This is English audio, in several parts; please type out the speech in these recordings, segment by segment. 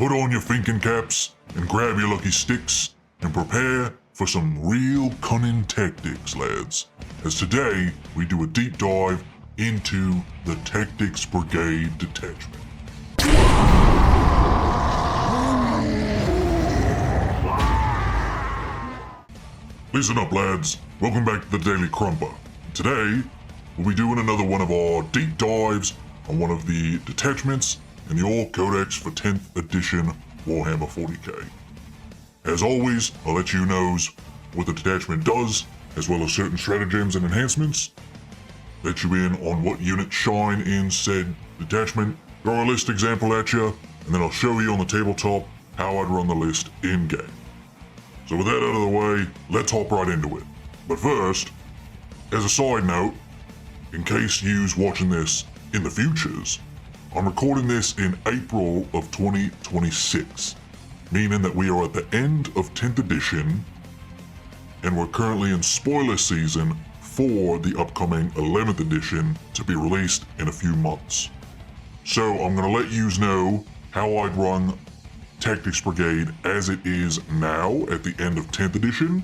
put on your thinking caps and grab your lucky sticks and prepare for some real cunning tactics, lads. As today, we do a deep dive into the Tactics Brigade Detachment. Listen up, lads. Welcome back to the Daily Krumper. Today, we'll be doing another one of our deep dives on one of the detachments in the All Codex for 10th edition Warhammer 40k. As always, I'll let you know what the detachment does, as well as certain stratagems and enhancements. Let you in on what units shine in said detachment, throw a list example at you, and then I'll show you on the tabletop how I'd run the list in-game. So with that out of the way, let's hop right into it. But first, as a side note, in case you's watching this in the futures, I'm recording this in April of 2026, meaning that we are at the end of 10th edition, and we're currently in spoiler season for the upcoming 11th edition to be released in a few months. So I'm going to let yous know how I'd run Tactics Brigade as it is now at the end of 10th edition.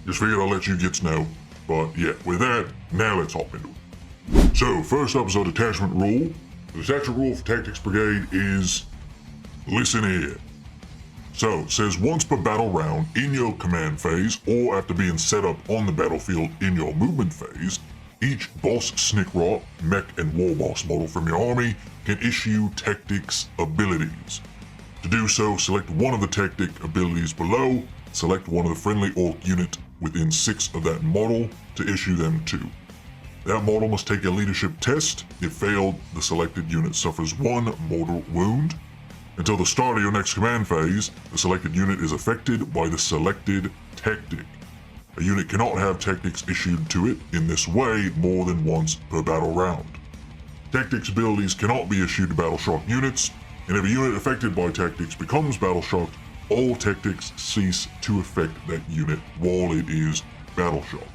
Just figured I'll let you gets know. But yeah, with that, now let's hop into it. So first up is our Detachment Rule. The Detachment Rule for Tactics Brigade is, listen here. So it says once per battle round in your command phase or after being set up on the battlefield in your movement phase, each boss, snickrot, mech, and war boss model from your army can issue tactics abilities. To do so, select one of the tactic abilities below, select one of the friendly orc unit within 6 of that model to issue them to. That model must take a leadership test. If failed, the selected unit suffers 1 mortal wound. Until the start of your next command phase, the selected unit is affected by the selected tactic. A unit cannot have tactics issued to it in this way more than once per battle round. Tactics abilities cannot be issued to battle shock units, and if a unit affected by tactics becomes battle shocked, all tactics cease to affect that unit while it is battle shocked.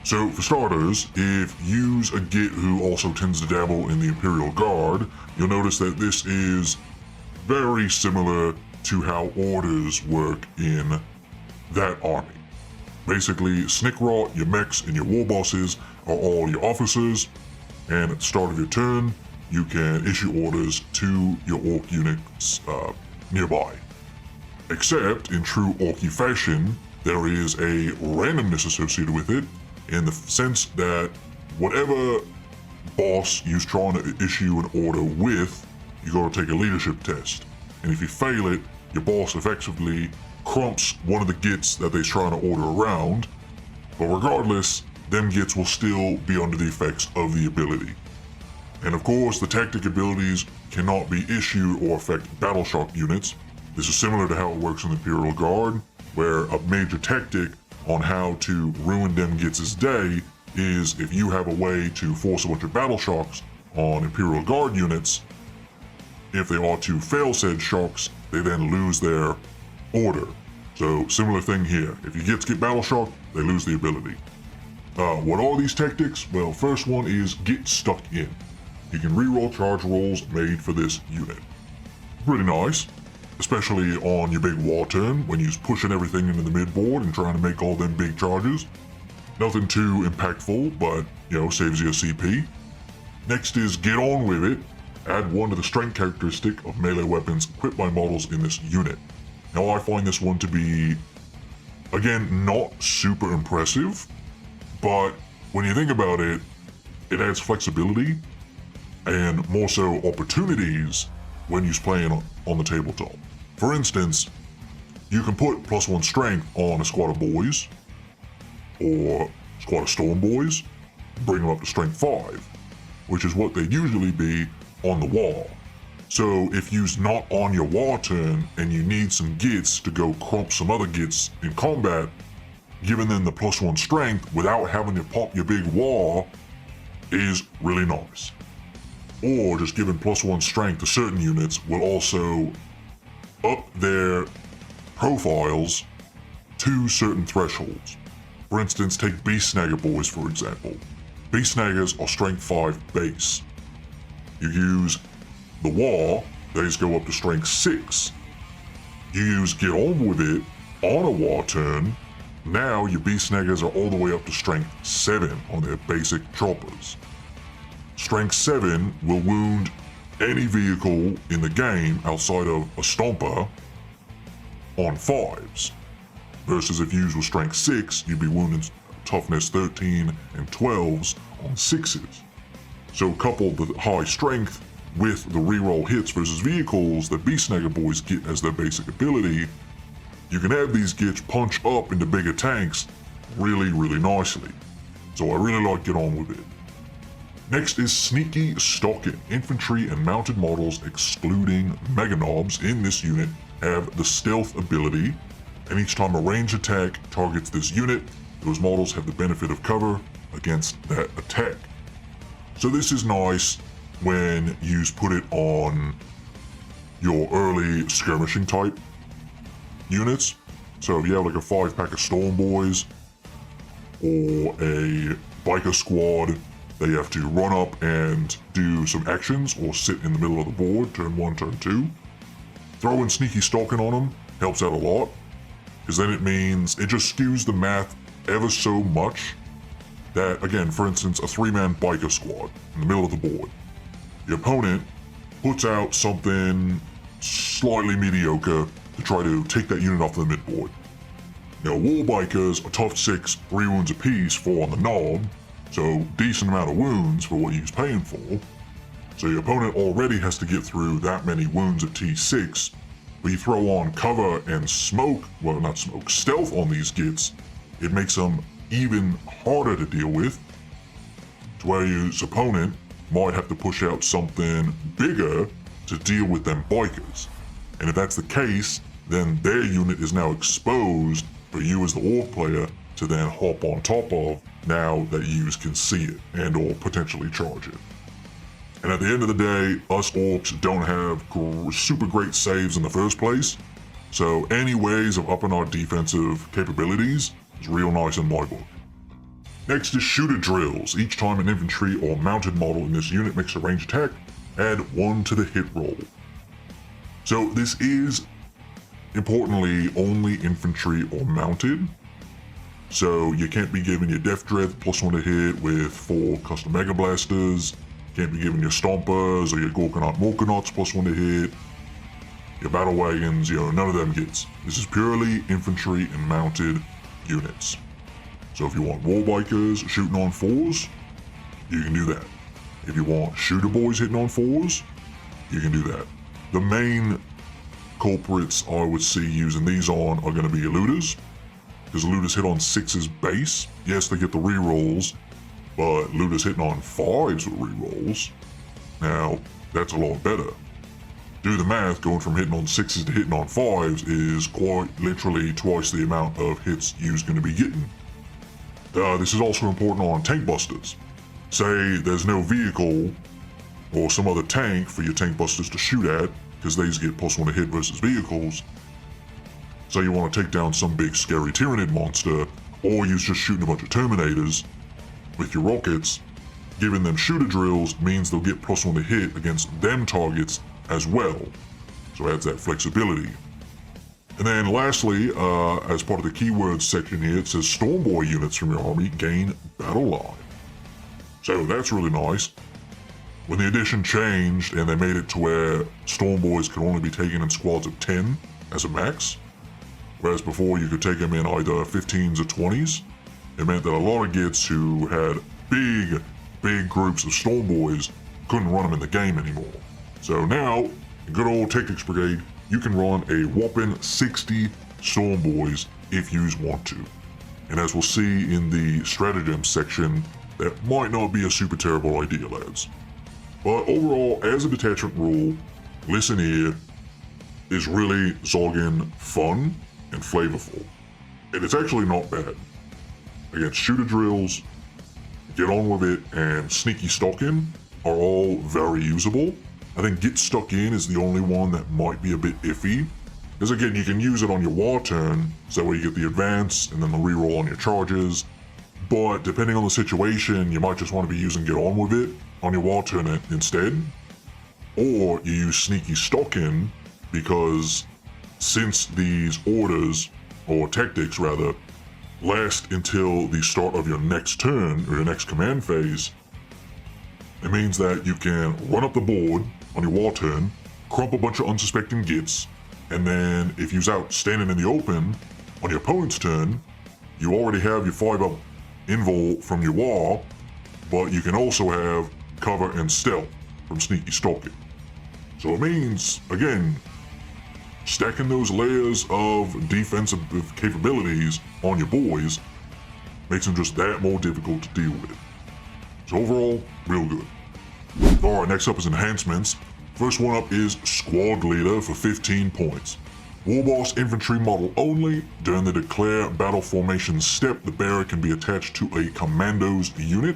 So for starters, if you's a git who also tends to dabble in the Imperial Guard, you'll notice that this is very similar to how orders work in that army. Basically, snickrot, your mechs, and your war bosses are all your officers, and at the start of your turn, you can issue orders to your orc units nearby. Except, in true orky fashion, there is a randomness associated with it, in the sense that whatever boss you're trying to issue an order with, you gotta take a leadership test. And if you fail it, your boss effectively crumps one of the gits that they're trying to order around, but regardless, them gits will still be under the effects of the ability. And of course, the tactic abilities cannot be issued or affect battle shock units. This is similar to how it works in the Imperial Guard, where a major tactic on how to ruin them gits' day is if you have a way to force a bunch of battle shocks on Imperial Guard units. If they are to fail said shocks, they then lose their order. So similar thing here. If your gits get battle shocked, they lose the ability. What are these tactics? Well, first one is get stuck in. You can reroll charge rolls made for this unit. Pretty nice, especially on your big war turn when you're pushing everything into the midboard and trying to make all them big charges. Nothing too impactful, but saves you a CP. Next is get on with it. Add 1 to the strength characteristic of melee weapons equipped by models in this unit. Now I find this one to be, again, not super impressive, but when you think about it, it adds flexibility and more so opportunities when you're playing on the tabletop. For instance, you can put +1 strength on a squad of boys or squad of storm boys, bring them up to strength 5, which is what they'd usually be on the wall. So if you's not on your war turn and you need some gits to go crump some other gits in combat, giving them the +1 strength without having to pop your big war is really nice. Or just giving +1 strength to certain units will also up their profiles to certain thresholds. For instance, take Beast Snagger boys for example. Beast Snaggers are strength 5 base. You use the War these go up to strength 6. You use Get On With It on a war turn. Now your beast snaggers are all the way up to strength 7 on their basic choppers. Strength 7 will wound any vehicle in the game outside of a stomper on 5s. Versus if used with strength 6, you'd be wounding toughness 13 and 12s on 6s. So couple the high strength with the reroll hits versus vehicles that Beast Snagger boys get as their basic ability, you can have these gits punch up into bigger tanks really, really nicely. So I really like Get On With It. Next is Sneaky Stalking. Infantry and mounted models excluding Mega Knobs in this unit have the stealth ability, and each time a ranged attack targets this unit, those models have the benefit of cover against that attack. So this is nice when you put it on your early skirmishing type units. So if you have like a 5-pack of Storm Boys or a biker squad, they have to run up and do some actions or sit in the middle of the board, turn 1, turn 2. Throwing Sneaky Stalking on them helps out a lot, because then it means it just skews the math ever so much that, again, for instance, a 3-man biker squad in the middle of the board. The opponent puts out something slightly mediocre to try to take that unit off the mid-board. Now, War Bikers, a tough 6, 3 wounds apiece, 4 on the knob, so decent amount of wounds for what he's paying for. So your opponent already has to get through that many wounds at T6, but you throw on cover and smoke, well, not smoke, stealth on these gits, it makes them even harder to deal with, to where your opponent might have to push out something bigger to deal with them bikers. And if that's the case, then their unit is now exposed for you as the orc player to then hop on top of, now that you can see it and or potentially charge it. And at the end of the day, us orcs don't have super great saves in the first place, so any ways of upping our defensive capabilities is real nice in my book. Next is Shooter Drills. Each time an infantry or mounted model in this unit makes a ranged attack, add 1 to the hit roll. So this is, importantly, only infantry or mounted. So you can't be giving your Death Dread +1 to hit with 4 custom Mega Blasters. Can't be giving your Stompers or your Gorkanaut Morkanauts +1 to hit. Your Battle Wagons, none of them gets. This is purely infantry and mounted units. So if you want War Bikers shooting on 4s, you can do that. If you want Shooter Boys hitting on 4s, you can do that. The main culprits I would see using these on are going to be your Looters, because Looters hit on 6's base. Yes, they get the rerolls, but Looters hitting on 5s with rerolls. Now, that's a lot better. Do the math, going from hitting on 6s to hitting on 5s is quite literally twice the amount of hits you're going to be getting. This is also important on tank busters. Say there's no vehicle or some other tank for your tank busters to shoot at, because these get +1 to hit versus vehicles. So you want to take down some big scary Tyranid monster, or you're just shooting a bunch of Terminators with your rockets. Giving them Shooter Drills means they'll get +1 to hit against them targets as well. So it adds that flexibility. And then lastly, as part of the keywords section here, it says Stormboy units from your army gain battle line. So that's really nice. When the edition changed and they made it to where Stormboys can only be taken in squads of 10 as a max, whereas before you could take them in either 15s or 20s, it meant that a lot of gits who had big groups of Stormboys couldn't run them in the game anymore. So now, in good old Taktics Brigade, you can run a whopping 60 Stormboys if you want to. And as we'll see in the Stratagems section, that might not be a super terrible idea, lads. But overall, as a detachment rule, Listen Here is really zogging fun and flavorful. And it's actually not bad. Again, Shooter Drills, Get On With It, and Sneaky Stalking are all very usable. I think Get Stuck In is the only one that might be a bit iffy. Because again, you can use it on your war turn, so that way you get the advance and then the reroll on your charges. But depending on the situation, you might just want to be using Get On With It on your war turn instead. or you use sneaky stalking, because since these orders, or tactics rather, last until the start of your next turn or your next command phase, it means that you can run up the board on your war turn, crump a bunch of unsuspecting gits, and then if you're out standing in the open on your opponent's turn, you already have your 5-up invul from your war, but you can also have cover and stealth from sneaky stalking. So it means, again, stacking those layers of defensive capabilities on your boys makes them just that more difficult to deal with. So overall, real good. Alright, next up is Enhancements. First one up is Squad Leader for 15 points. Warboss infantry model only. During the declare battle formation step, the bearer can be attached to a commandos unit.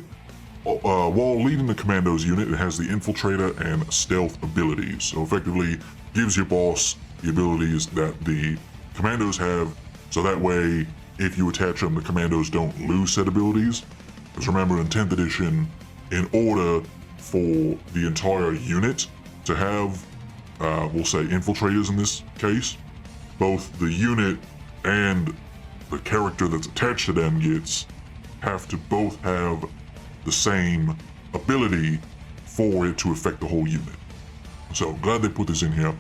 While leading the commandos unit, it has the infiltrator and stealth abilities. So effectively gives your boss the abilities that the commandos have, so that way if you attach them, the commandos don't lose said abilities. Because remember, in 10th edition, in order for the entire unit to have, we'll say infiltrators in this case, both the unit and the character that's attached to them have to both have the same ability for it to affect the whole unit. So glad they put this in here.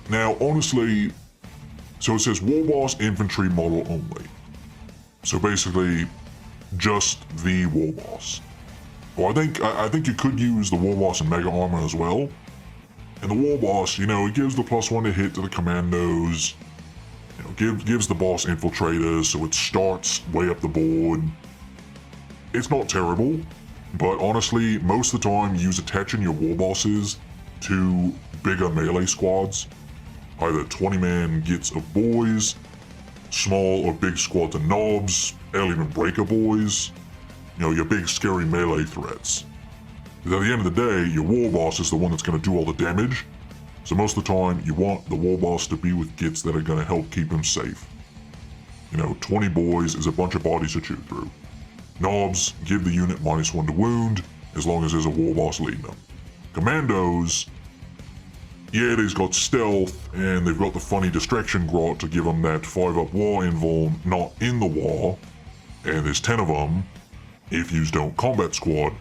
Now, honestly, so it says Warboss infantry model only. So basically, just the Warboss. Well, I think you could use the Warboss and Mega Armor as well. And the Warboss, you know, it gives the +1 to hit to the commandos. You know, gives the boss infiltrators, so it starts way up the board. It's not terrible, but honestly, most of the time, use attaching your Warbosses to bigger melee squads. Either 20-man gits of boys, small or big squads of knobs, alien breaker boys, you know, your big scary melee threats. Because at the end of the day, your Warboss is the one that's going to do all the damage, so most of the time you want the Warboss to be with gits that are going to help keep him safe. You know, 20 boys is a bunch of bodies to chew through. Knobs give the unit -1 to wound, as long as there's a Warboss leading them. Commandos, yeah, they've got stealth, and they've got the funny distraction grot to give them that 5-up war invul not in the war, and there's 10 of them if you don't combat squad.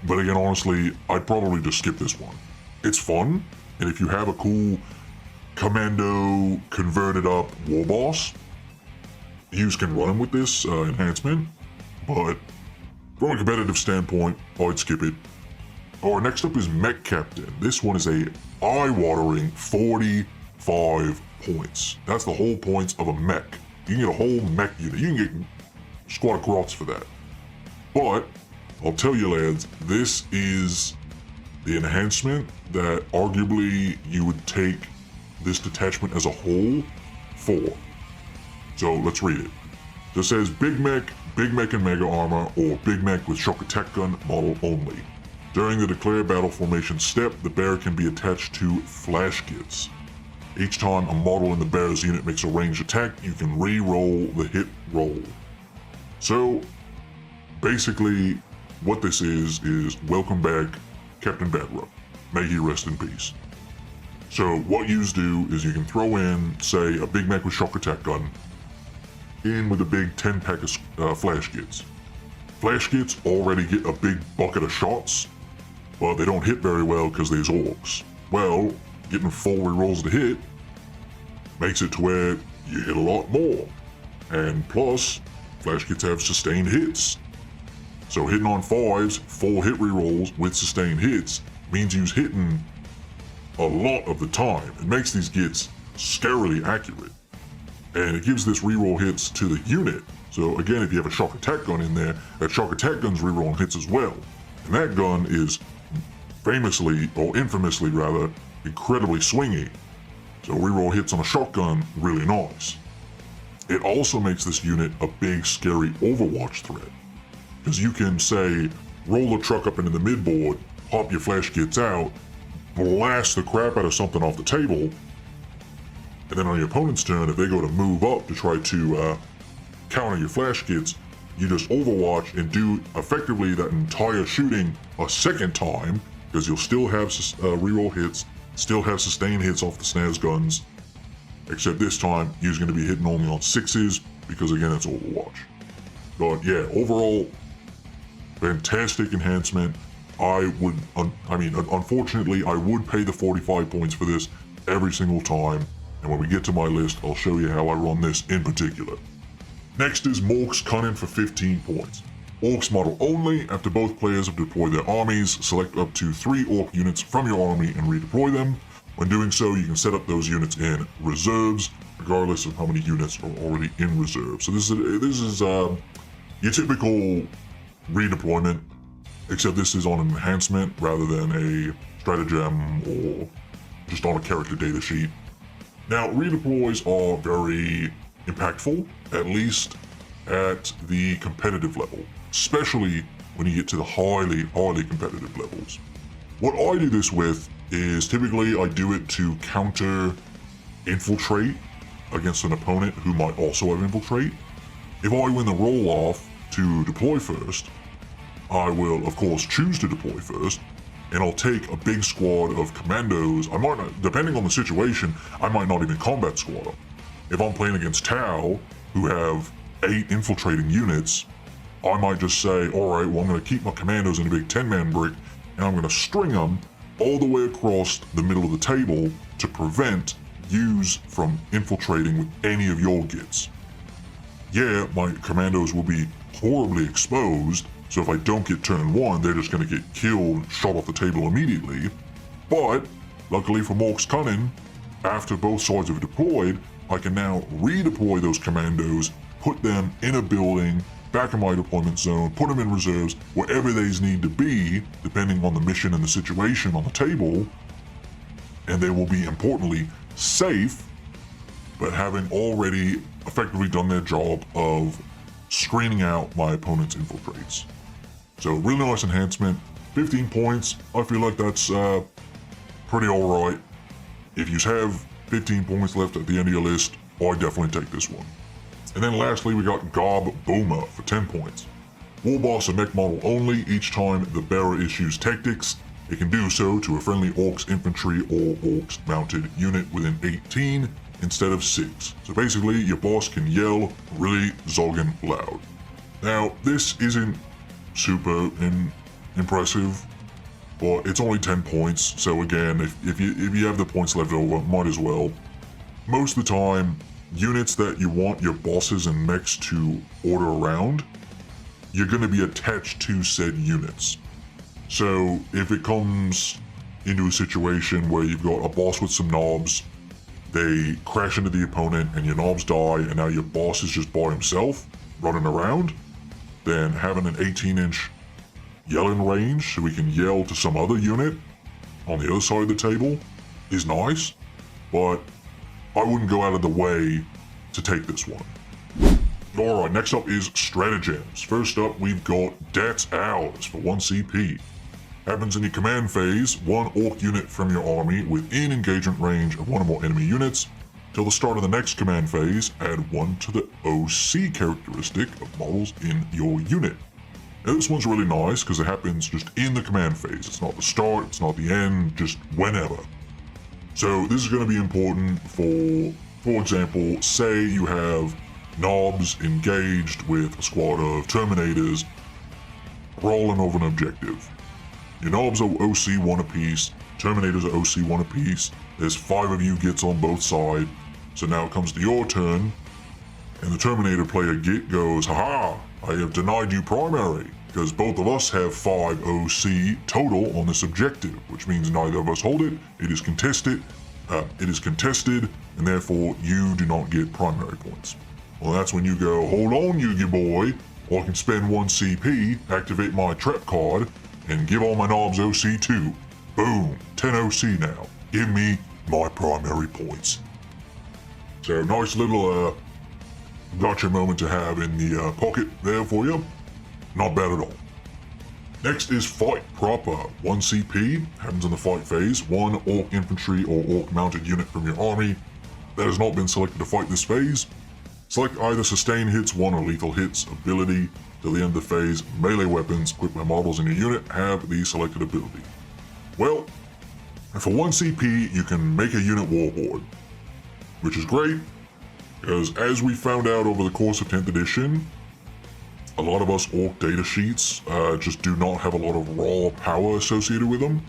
But again, honestly, I'd probably just skip this one. It's fun, and if you have a cool commando converted up Warboss, you can run them with this enhancement, but from a competitive standpoint, I'd skip it. Alright, next up is Mech Captain. This one is a eye-watering 45 points. That's the whole points of a mech. You can get a whole mech unit. You can get squad of grots for that. But, I'll tell you lads, this is the enhancement that arguably you would take this detachment as a whole for. So, let's read it. This says Big Mech and Mega Armor, or Big Mech with Shock Attack Gun model only. During the declare battle formation step, the bearer can be attached to flash kits. Each time a model in the bearer's unit makes a ranged attack, you can re-roll the hit roll. So, basically, what this is welcome back Captain Badrup. May he rest in peace. So, what you do is you can throw in, say, a Big Mech with Shock Attack Gun, in with a big 10-pack of flash kits. Flash kits already get a big bucket of shots, but they don't hit very well because there's orcs. Well, getting 4 rerolls to hit makes it to where you hit a lot more. And plus, flash kits have sustained hits. So hitting on 5s, 4 hit rerolls with sustained hits means you're hitting a lot of the time. It makes these gits scarily accurate. And it gives this reroll hits to the unit. So again, if you have a shock attack gun in there, that shock attack gun's rerolling hits as well. And that gun is famously, or infamously rather, incredibly swingy. So reroll hits on a shotgun, really nice. It also makes this unit a big, scary Overwatch threat. Because you can, say, roll the truck up into the midboard, pop your flash kits out, blast the crap out of something off the table, and then on your opponent's turn, if they go to move up to try to counter your flash kits, you just Overwatch and do effectively that entire shooting a second time, because you'll still have reroll hits, still have sustained hits off the snares guns, except this time he's going to be hitting only on 6s, because again it's Overwatch. But yeah, overall, fantastic enhancement. Unfortunately, I would pay the 45 points for this every single time, and when we get to my list, I'll show you how I run this in particular. Next is Mork's Cunning for 15 points. Orcs model only. After both players have deployed their armies, select up to 3 Orc units from your army and redeploy them. When doing so, you can set up those units in reserves, regardless of how many units are already in reserve. So this is your typical redeployment, except this is on an enhancement rather than a stratagem or just on a character data sheet. Now, redeploys are very impactful, at least at the competitive level, especially when you get to the highly competitive levels. What I do this with is typically I do it to counter infiltrate against an opponent who might also have infiltrate. If I win the roll-off to deploy first, I will of course choose to deploy first, and I'll take a big squad of commandos. I might not, depending on the situation, I might not even combat squad them. If I'm playing against Tau, who have 8 infiltrating units, I might just say, alright, well I'm going to keep my commandos in a big 10-man brick, and I'm going to string them all the way across the middle of the table to prevent yous from infiltrating with any of your gits. Yeah, my commandos will be horribly exposed, so if I don't get turn 1, they're just going to get killed, shot off the table immediately. But, luckily for Mork's Cunning, after both sides have deployed, I can now redeploy those commandos, put them in a building, back in my deployment zone, put them in reserves, wherever they need to be, depending on the mission and the situation on the table, and they will be, importantly, safe, but having already effectively done their job of screening out my opponent's infiltrates. So really nice enhancement, 15 points, I feel like that's pretty alright. If you have 15 points left at the end of your list, I definitely take this one. And then lastly, we got Gob Boomer for 10 points. War boss and mech model only. Each time the bearer issues tactics, it can do so to a friendly Orcs infantry or Orcs mounted unit within 18 instead of 6. So basically, your boss can yell really zoggin' loud. Now, this isn't super impressive, but it's only 10 points, so again, if you have the points left over, might as well. Most of the time, units that you want your bosses and mechs to order around, you're going to be attached to said units. So if it comes into a situation where you've got a boss with some knobs, they crash into the opponent and your knobs die, and now your boss is just by himself running around, then having an 18-inch yelling range so we can yell to some other unit on the other side of the table is nice, but I wouldn't go out of the way to take this one. Alright, next up is Stratagems. First up, we've got That's Ours for 1 CP. Happens in your command phase, 1 Orc unit from your army within engagement range of 1 or more enemy units. Till the start of the next command phase, add 1 to the OC characteristic of models in your unit. Now this one's really nice because it happens just in the command phase. It's not the start, it's not the end, just whenever. So this is going to be important for example, say you have knobs engaged with a squad of Terminators rolling over an objective. Your knobs are OC 1 apiece, Terminators are OC 1 apiece, there's 5 of you gits on both sides, so now it comes to your turn, and the Terminator player git goes, haha, I have denied you primary, because both of us have 5 OC total on this objective, which means neither of us hold it, it is contested, and therefore you do not get primary points. Well, that's when you go, hold on, Yugi boy, I can spend 1 CP, activate my trap card, and give all my knobs OC 2. Boom, 10 OC now. Give me my primary points. So nice little gotcha moment to have in the pocket there for you. Not bad at all. Next is Fight Proper. 1 CP, happens in the fight phase. 1 Orc infantry or Orc mounted unit from your army that has not been selected to fight this phase. Select either sustain hits 1 or lethal hits ability. Till the end of the phase, melee weapons equipped by models in your unit have the selected ability. Well, for 1 CP, you can make a unit warlord, which is great, because as we found out over the course of 10th edition, a lot of us orc data sheets just do not have a lot of raw power associated with them.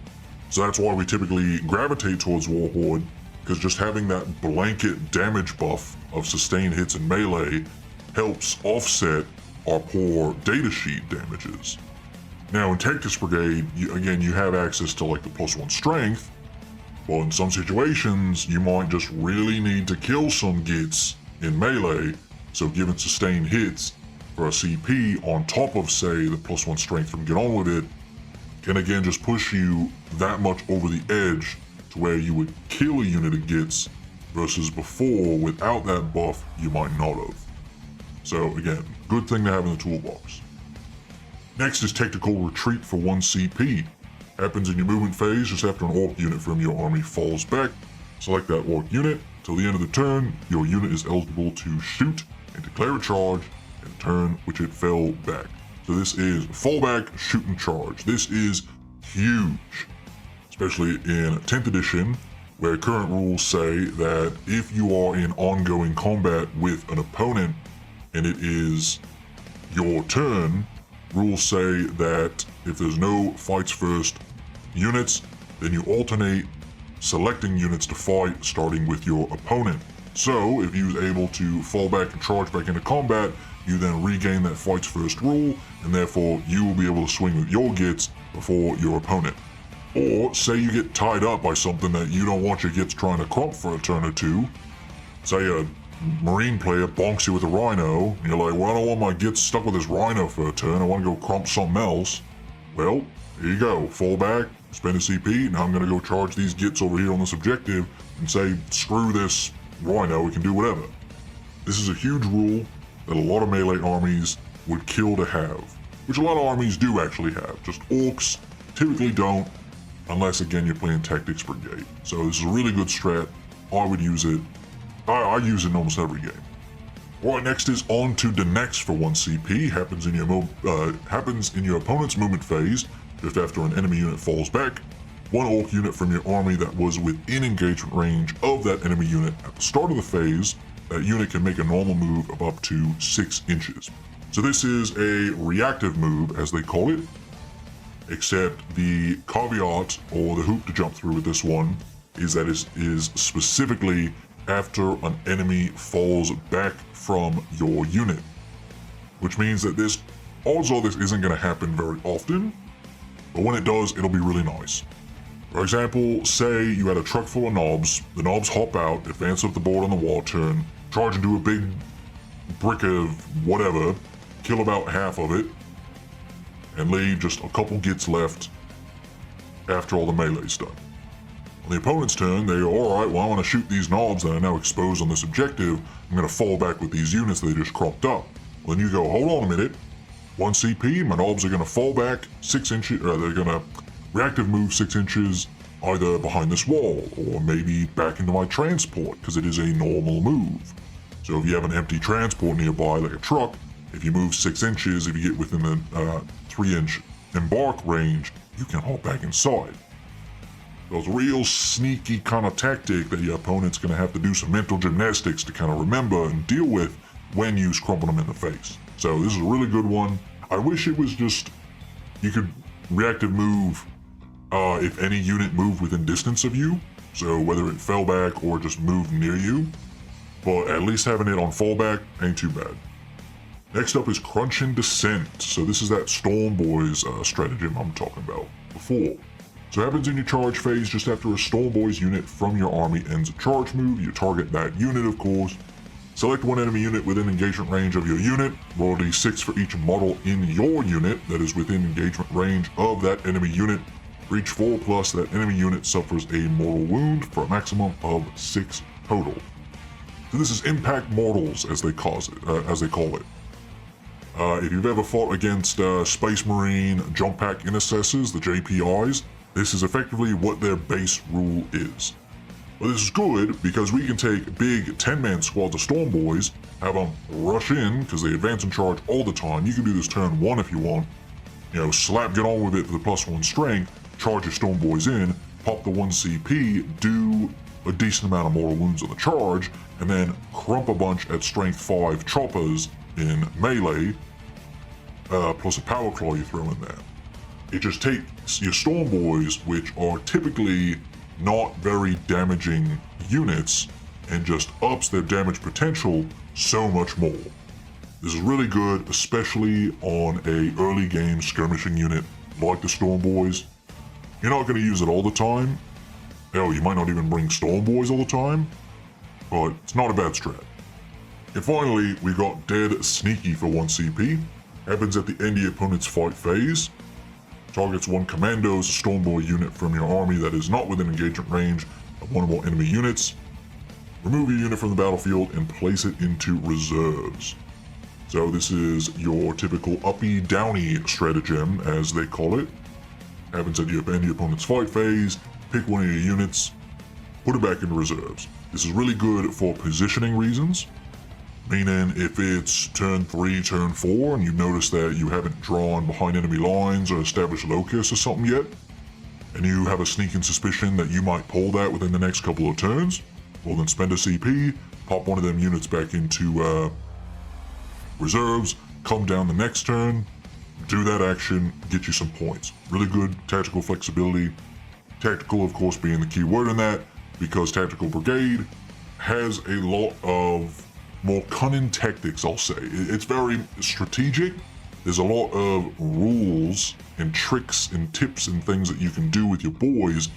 So that's why we typically gravitate towards Warhorde, because just having that blanket damage buff of sustained hits and melee helps offset our poor data sheet damages. Now in Taktics Brigade, you have access to like the +1 strength. Well, in some situations, you might just really need to kill some gits in melee, so giving sustained hits for a CP on top of, say, the +1 strength from Get On With It can again just push you that much over the edge to where you would kill a unit of gits versus before, without that buff, you might not have. So again, good thing to have in the toolbox. Next is Tactical Retreat for 1 CP. Happens in your movement phase just after an orc unit from your army falls back. Select that orc unit. Till the end of the turn, your unit is eligible to shoot and declare a charge in the turn which it fell back. So this is fallback, shoot, and charge. This is huge, especially in 10th edition, where current rules say that if you are in ongoing combat with an opponent and it is your turn, rules say that if there's no fights first units, then you alternate selecting units to fight starting with your opponent. So if you're able to fall back and charge back into combat, you then regain that fights first rule, and therefore you will be able to swing with your gits before your opponent. Or say you get tied up by something that you don't want your gits trying to crump for a turn or two. Say a Marine player bonks you with a rhino, and you're like, well, I don't want my gits stuck with this rhino for a turn, I want to go crump something else. Well, here you go, fall back, spend a CP, now I'm going to go charge these gits over here on this objective and say, screw this rhino, we can do whatever. This is a huge rule that a lot of melee armies would kill to have, which a lot of armies do actually have, just orcs typically don't, unless again you're playing Tactics Brigade. So this is a really good strat, I would use it. I use it in almost every game. Alright, next is on to the next for 1 CP. Happens in your opponent's movement phase, just after an enemy unit falls back. 1 orc unit from your army that was within engagement range of that enemy unit at the start of the phase, that unit can make a normal move of up to 6 inches. So this is a reactive move, as they call it, except the caveat, or the hoop to jump through with this one, is that it is specifically after an enemy falls back from your unit, which means that odds are this isn't going to happen very often, but when it does, it'll be really nice. For example, say you had a truck full of knobs, the knobs hop out, advance up the board on the wall turn, charge into a big brick of whatever, kill about half of it, and leave just a couple gits left after all the melee's done. On the opponent's turn, they go, alright, well I want to shoot these knobs that are now exposed on this objective, I'm going to fall back with these units they just cropped up. Well, then you go, hold on a minute, 1 CP, my knobs are going to fall back 6 inches, or they're going to reactive move 6 inches either behind this wall, or maybe back into my transport, because it is a normal move. So if you have an empty transport nearby, like a truck, if you move 6 inches, if you get within the 3-inch embark range, you can hop back inside. So it's a real sneaky kind of tactic that your opponent's going to have to do some mental gymnastics to kind of remember and deal with when you crumping them in the face. So this is a really good one. I wish it was just, you could reactive move if any unit moved within distance of you, so whether it fell back or just moved near you, but at least having it on fallback ain't too bad. Next up is Crunch and Descent. So this is that Storm Boys stratagem I'm talking about before. So it happens in your charge phase just after a Storm Boys unit from your army ends a charge move. You target that unit, of course. Select 1 enemy unit within engagement range of your unit. Roll a d6 for each model in your unit that is within engagement range of that enemy unit. For each 4+, that enemy unit suffers a mortal wound for a maximum of 6 total. So this is impact mortals, as they call it. If you've ever fought against Space Marine Jump Pack Intercessors, the JPIs, this is effectively what their base rule is. But this is good because we can take big 10-man squads of Storm Boys, have them rush in because they advance and charge all the time. You can do this turn 1 if you want. You know, slap Get On With It for the +1 strength, charge your Storm Boys in, pop the 1 CP, do a decent amount of mortal wounds on the charge, and then crump a bunch at strength 5 choppers in melee, plus a power claw you throw in there. It just takes your Storm Boys, which are typically not very damaging units, and just ups their damage potential so much more. This is really good, especially on a early game skirmishing unit like the Storm Boys. You're not going to use it all the time. Hell, you might not even bring Storm Boys all the time, but it's not a bad strat. And finally, we got Dead Sneaky for 1 CP. Happens at the end of your opponent's fight phase. Targets 1 Commandos, a Storm Boy unit from your army that is not within engagement range of 1 or more enemy units. Remove your unit from the battlefield and place it into reserves. So this is your typical uppy-downy stratagem, as they call it. Happens at the end of your opponent's fight phase. Pick 1 of your units, put it back into reserves. This is really good for positioning reasons. Meaning, if it's turn 3, turn 4, and you notice that you haven't drawn behind enemy lines or established locus or something yet, and you have a sneaking suspicion that you might pull that within the next couple of turns, well then spend a CP, pop 1 of them units back into reserves, come down the next turn, do that action, get you some points. Really good tactical flexibility. Tactical, of course, being the key word in that, because Tactical Brigade has a lot of more cunning tactics, I'll say. It's very strategic. There's a lot of rules and tricks and tips and things that you can do with your boys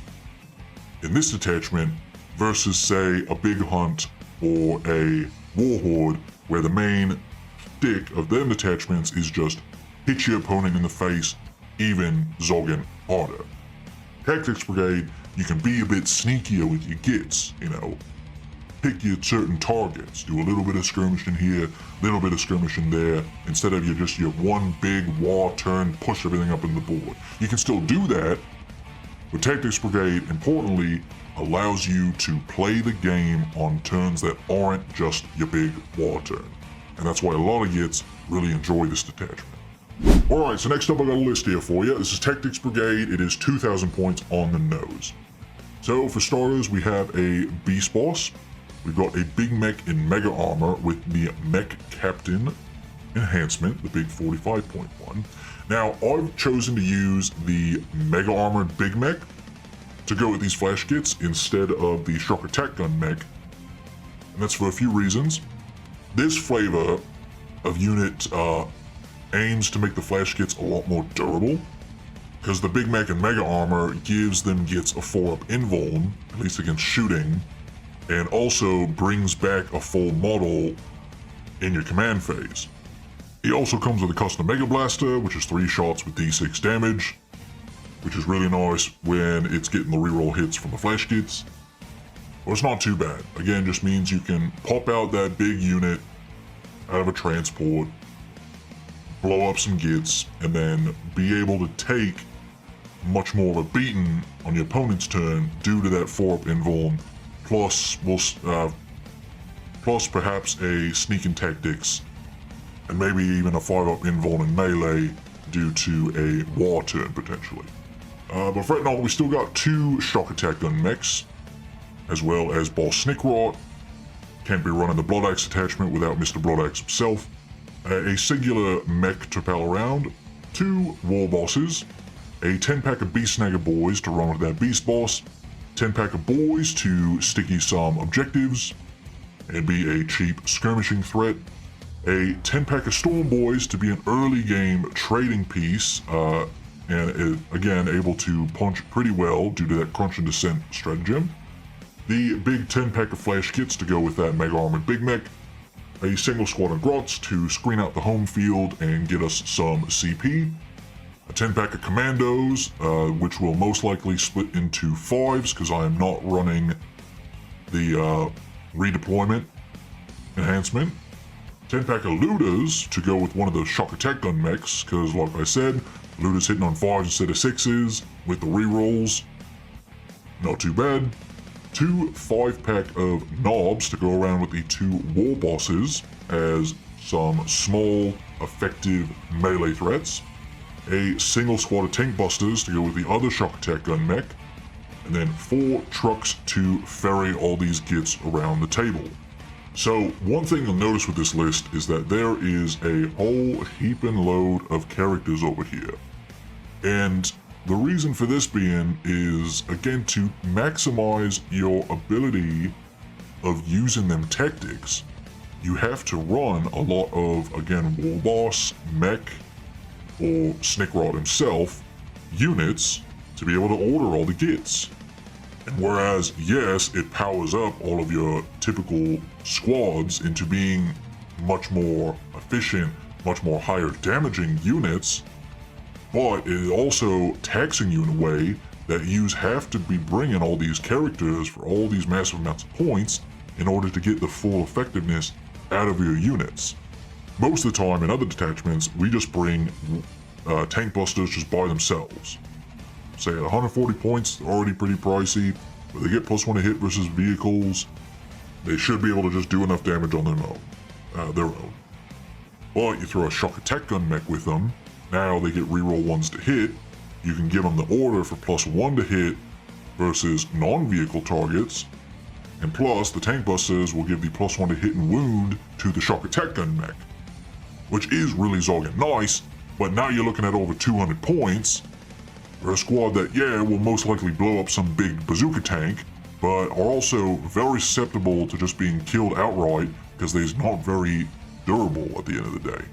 in this detachment versus, say, a big hunt or a warhorde, where the main stick of them detachments is just hit your opponent in the face, even zogging harder. Tactics Brigade, you can be a bit sneakier with your gits, you know. Pick your certain targets, do a little bit of skirmishing here, a little bit of skirmishing there, instead of your one big war turn, push everything up in the board. You can still do that, but Tactics Brigade, importantly, allows you to play the game on turns that aren't just your big war turn. And that's why a lot of gits really enjoy this detachment. Alright, so next up I got a list here for you. This is Tactics Brigade. It is 2,000 points on the nose. So for starters, we have a Beast Boss. We've got a Big Mech in Mega Armor with the Mech Captain Enhancement, the big 45.1. Now, I've chosen to use the Mega Armored Big Mech to go with these flash kits instead of the Shock Attack Gun Mech. And that's for a few reasons. This flavor of unit aims to make the flash kits a lot more durable, because the Big Mech and Mega Armor gives them gets a 4-up invuln, at least against shooting, and also brings back a full model in your command phase. He also comes with a custom Mega Blaster, which is 3 shots with D6 damage, which is really nice when it's getting the reroll hits from the flash kits. But it's not too bad. Again, just means you can pop out that big unit out of a transport, blow up some gits, and then be able to take much more of a beating on your opponent's turn due to that 4-up invuln, plus perhaps a sneaking tactics, and maybe even a 5-up invuln in melee due to a war turn potentially. But for right now, we still got 2 Shock Attack Gun mechs, as well as Boss Snickrot. Can't be running the Blood Axe attachment without Mr. Blood Axe himself. A singular mech to pal around, 2 War Bosses, a 10-pack of Beast Snagger Boys to run with that Beast Boss, 10-pack of Boys to sticky some objectives and be a cheap skirmishing threat, a 10-pack of Storm Boys to be an early game trading piece, and again able to punch pretty well due to that Crunch and Descent stratagem, the big 10-pack of Flash Kits to go with that Mega Armored Big Mech, a single squad of Grots to screen out the home field and get us some CP, a 10-pack of Commandos, which will most likely split into 5s because I am not running the redeployment enhancement, 10-pack of Looters to go with one of the Shock Attack Gun mechs because, like I said, Looters hitting on 5s instead of 6s with the rerolls, not too bad. 2 5-pack of Knobs to go around with the 2 War Bosses as some small, effective melee threats. a single squad of tank busters to go with the other shock attack gun mech, and then 4 trucks to ferry all these gits around the table. So one thing you'll notice with this list is that there is a whole heaping load of characters over here. And the reason for this being is, again, to maximize your ability of using them tactics, you have to run a lot of, again, War Boss, Mech, or Snickrod himself units to be able to order all the gits. And whereas, yes, it powers up all of your typical squads into being much more efficient, much more higher damaging units, but it is also taxing you in a way that you have to be bringing all these characters for all these massive amounts of points in order to get the full effectiveness out of your units. Most of the time in other detachments, we just bring tank busters just by themselves. Say at 140 points, they're already pretty pricey, but they get +1 to hit versus vehicles. They should be able to just do enough damage on their own. But you throw a shock attack gun mech with them, now they get reroll 1s to hit. You can give them the order for +1 to hit versus non-vehicle targets, and plus the tank busters will give the +1 to hit and wound to the shock attack gun mech, which is really zogging nice, but now you're looking at over 200 points for a squad that, yeah, will most likely blow up some big bazooka tank, but are also very susceptible to just being killed outright because they're not very durable at the end of the day.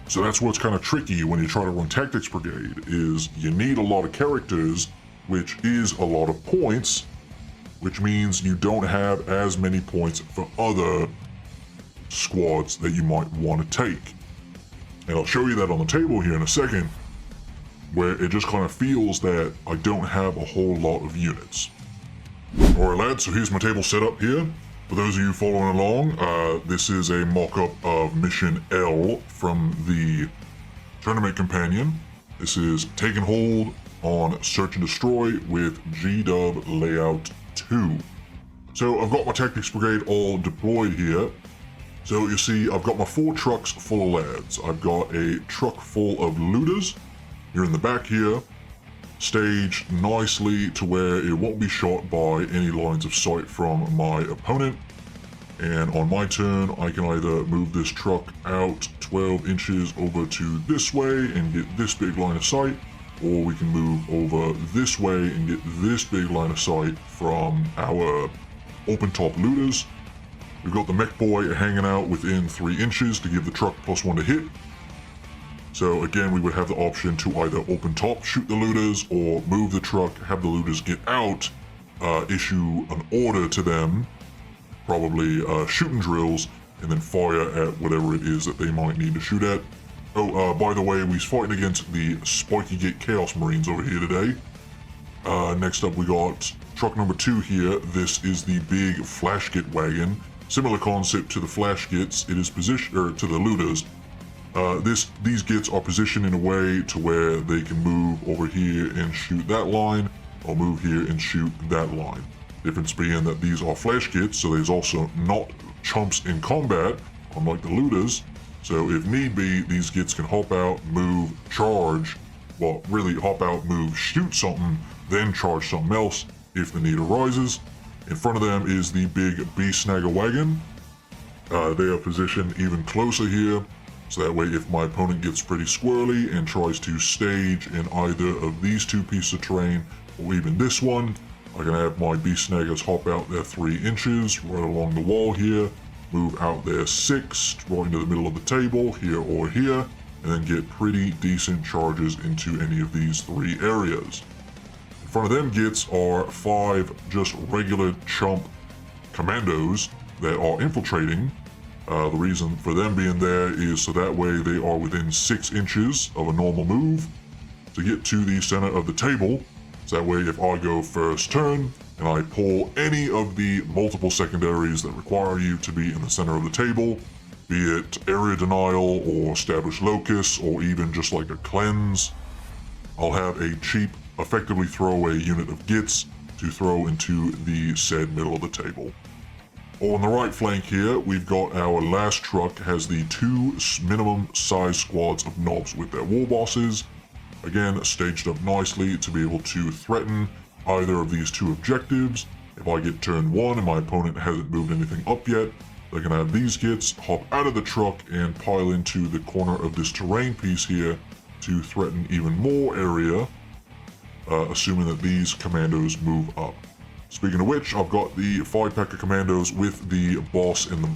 So that's what's kind of tricky when you try to run Tactics Brigade, is you need a lot of characters, which is a lot of points, which means you don't have as many points for other squads that you might want to take. And I'll show you that on the table here in a second, where it just kind of feels that I don't have a whole lot of units. Alright lads, so here's my table set up here. For those of you following along, this is a mock-up of Mission L from the Tournament Companion. This is taking hold on Search and Destroy with G-Dub Layout 2. So I've got my Tactics Brigade all deployed here. So you see, I've got my 4 trucks full of lads. I've got a truck full of looters here in the back here, staged nicely to where it won't be shot by any lines of sight from my opponent. And on my turn, I can either move this truck out 12 inches over to this way and get this big line of sight, or we can move over this way and get this big line of sight from our open top looters. We've got the mech boy hanging out within 3 inches to give the truck +1 to hit. So again, we would have the option to either open top, shoot the looters, or move the truck, have the looters get out, issue an order to them, probably shooting drills, and then fire at whatever it is that they might need to shoot at. Oh, by the way, we're fighting against the Spiky Gate Chaos Marines over here today. Next up, we got truck number 2 here. This is the big flash git wagon. Similar concept to the flash gits. It is positioned, or to the looters. These gits are positioned in a way to where they can move over here and shoot that line, or move here and shoot that line. Difference being that these are flash gits, so there's also not chumps in combat, unlike the looters. So if need be, these gits can hop out, move, charge, well, really hop out, move, shoot something, then charge something else if the need arises. In front of them is the big B-Snagger wagon. They are positioned even closer here, so that way if my opponent gets pretty squirrely and tries to stage in either of these 2 pieces of terrain, or even this one, I can have my B-Snaggers hop out there 3 inches, right along the wall here, move out there 6, right into the middle of the table, here or here, and then get pretty decent charges into any of these 3 areas. In front of them gits are 5 just regular chump commandos that are infiltrating. The reason for them being there is so that way they are within 6 inches of a normal move to get to the center of the table. So that way if I go first turn and I pull any of the multiple secondaries that require you to be in the center of the table, be it area denial or establish locus or even just like a cleanse, I'll have a cheap, effectively throwaway unit of gits to throw into the said middle of the table. On the right flank here, we've got our last truck, has the 2 minimum size squads of knobs with their war bosses. again, staged up nicely to be able to threaten either of these two objectives. If I get turn 1 and my opponent hasn't moved anything up yet, they can have these gits, hop out of the truck, and pile into the corner of this terrain piece here to threaten even more area, assuming that these commandos move up. Speaking of which, I've got the 5-pack of commandos with the boss and the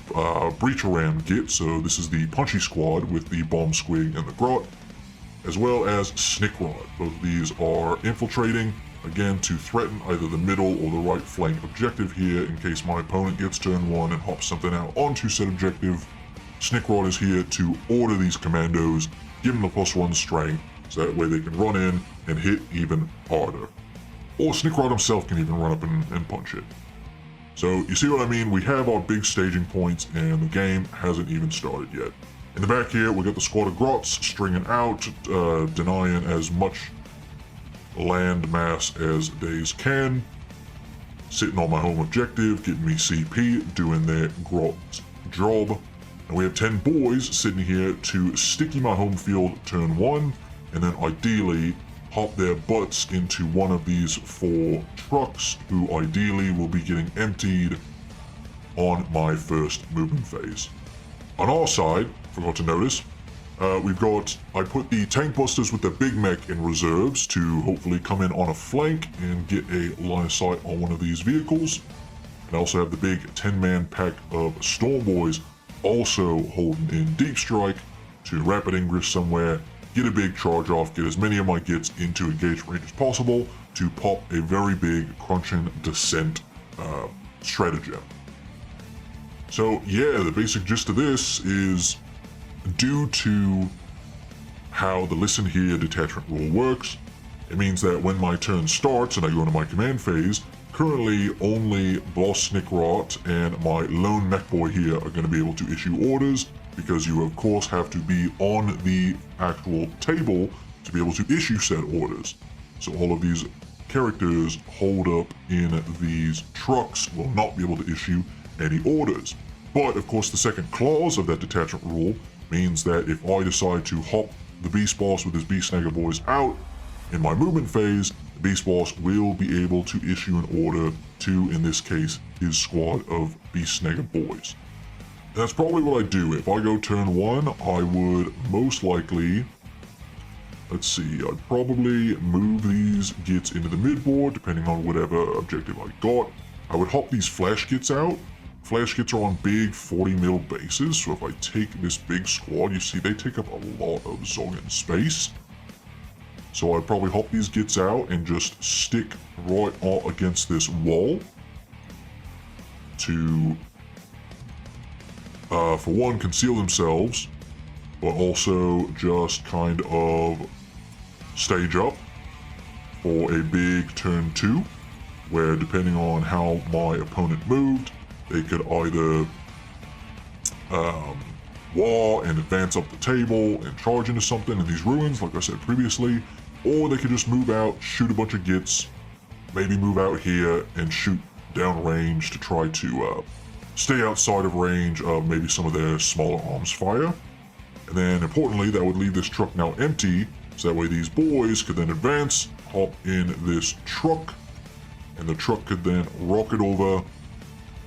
breacher ram git, so this is the punchy squad with the bomb squig and the grot, as well as Snickrod. Both of these are infiltrating, again, to threaten either the middle or the right flank objective here in case my opponent gets turn 1 and hops something out onto said objective. Snickrod is here to order these commandos, give them the +1 strength, so that way they can run in and hit even harder. Or Snickrod himself can even run up and punch it. So you see what I mean? We have our big staging points and the game hasn't even started yet. In the back here, we got the squad of grots stringing out, denying as much land mass as days can. Sitting on my home objective, getting me CP, doing their grot job. And we have 10 boys sitting here to sticky my home field turn 1, and then ideally hop their butts into one of these 4 trucks, who ideally will be getting emptied on my first movement phase. On our side, forgot to notice, I put the tank busters with the big mech in reserves to hopefully come in on a flank and get a line of sight on one of these vehicles. And I also have the big 10-man pack of Storm Boys also holding in deep strike to rapid ingress somewhere, get a big charge off, get as many of my gits into engagement range as possible to pop a very big crunching descent stratagem. So yeah, the basic gist of this is, due to how the listen here detachment rule works, it means that when my turn starts and I go into my command phase, currently only Boss Snickrot and my lone mech boy here are going to be able to issue orders, because you of course have to be on the actual table to be able to issue said orders. So all of these characters holed up in these trucks will not be able to issue any orders. But of course the second clause of that detachment rule means that if I decide to hop the Beast Boss with his Beast Snagger boys out in my movement phase, the Beast Boss will be able to issue an order to, in this case, his squad of Beast Snagger boys. That's probably what I do. If I go turn 1, I would most likely, let's see, I'd probably move these gits into the midboard, depending on whatever objective I got. I would hop these flash gits out. Flash gits are on big 40 mil bases, so if I take this big squad, you see they take up a lot of Zogan space. So I'd probably hop these gits out and just stick right against this wall to, for one, conceal themselves, but also just kind of stage up for a big turn 2, where depending on how my opponent moved, they could either war and advance up the table and charge into something in these ruins, like I said previously, or they could just move out, shoot a bunch of gits, maybe move out here and shoot down range to try to stay outside of range of maybe some of their smaller arms fire. And then importantly, that would leave this truck now empty, so that way these boys could then advance, hop in this truck, and the truck could then rocket over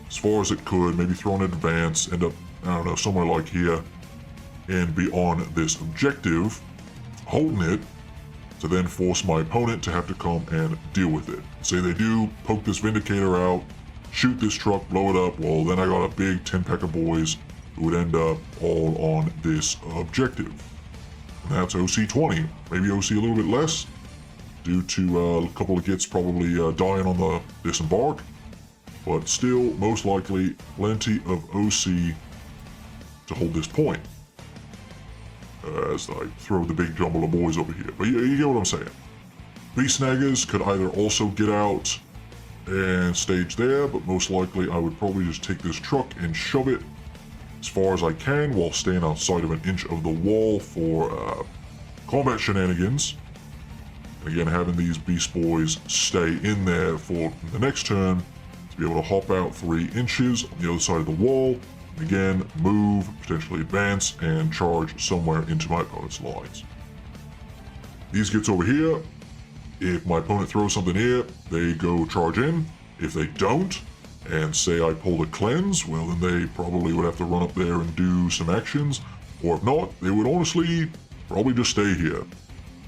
as far as it could, maybe throw an advance, end up, I don't know, somewhere like here, and be on this objective, holding it, to then force my opponent to have to come and deal with it. Say they do poke this Vindicator out, shoot this truck, blow it up, well then I got a big 10-pack of boys who would end up all on this objective. And that's OC 20, maybe OC a little bit less, due to a couple of gits probably dying on the disembark. But still, most likely, plenty of OC to hold this point. As I throw the big jumble of boys over here. But you get what I'm saying. Beast Snaggers could either also get out and stage there, but most likely I would probably just take this truck and shove it as far as I can while staying outside of an inch of the wall for combat shenanigans. And again, having these Beast Boys stay in there for the next turn, be able to hop out 3 inches on the other side of the wall, and again, move, potentially advance, and charge somewhere into my opponent's lines. these gits over here, if my opponent throws something here, they go charge in. If they don't, and say I pulled a cleanse, well then they probably would have to run up there and do some actions. Or if not, they would honestly probably just stay here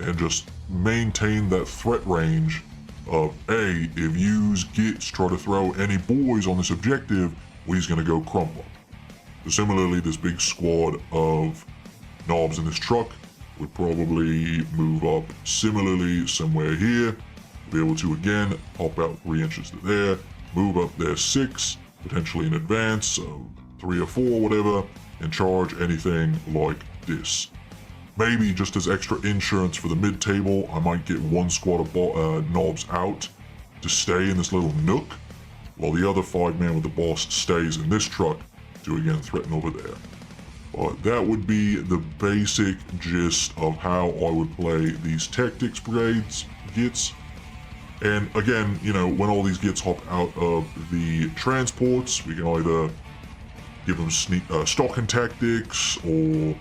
and just maintain that threat range of, A, if yous gets try to throw any boys on this objective, we's gonna go Krumper. So similarly, this big squad of knobs in this truck would probably move up similarly somewhere here, be able to again pop out 3 inches to there, move up there 6, potentially in advance, so 3 or 4, whatever, and charge anything like this. Maybe just as extra insurance for the mid-table, I might get 1 squad of knobs out to stay in this little nook, while the other 5-man with the boss stays in this truck to again threaten over there. But that would be the basic gist of how I would play these Tactics Brigades gits. And again, you know, when all these gits hop out of the transports, we can either give them stalking tactics, or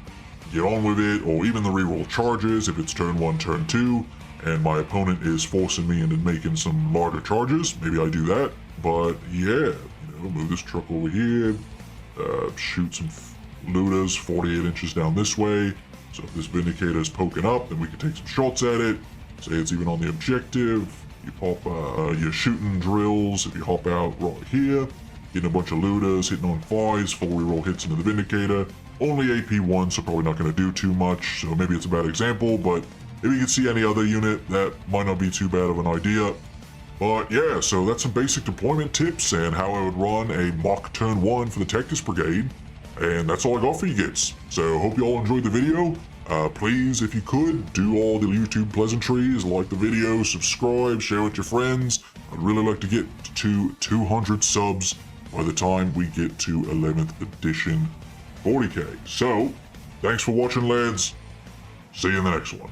get on with it, or even the reroll charges if it's turn 1, turn 2, and my opponent is forcing me into making some larger charges. Maybe I do that. But yeah, you know, move this truck over here, shoot some looters 48 inches down this way. So if this Vindicator is poking up, then we can take some shots at it. Say it's even on the objective. You pop your shooting drills if you hop out right here. Getting a bunch of looters, hitting on 5s, full reroll hits into the Vindicator. Only AP 1, so probably not going to do too much. So maybe it's a bad example, but if you can see any other unit, that might not be too bad of an idea. But yeah, so that's some basic deployment tips and how I would run a mock turn 1 for the Tactics Brigade. And that's all I got for you gits. So hope you all enjoyed the video. Please, if you could, do all the YouTube pleasantries, like the video, subscribe, share with your friends. I'd really like to get to 200 subs by the time we get to 11th edition 40K. So, thanks for watching, lads. See you in the next one.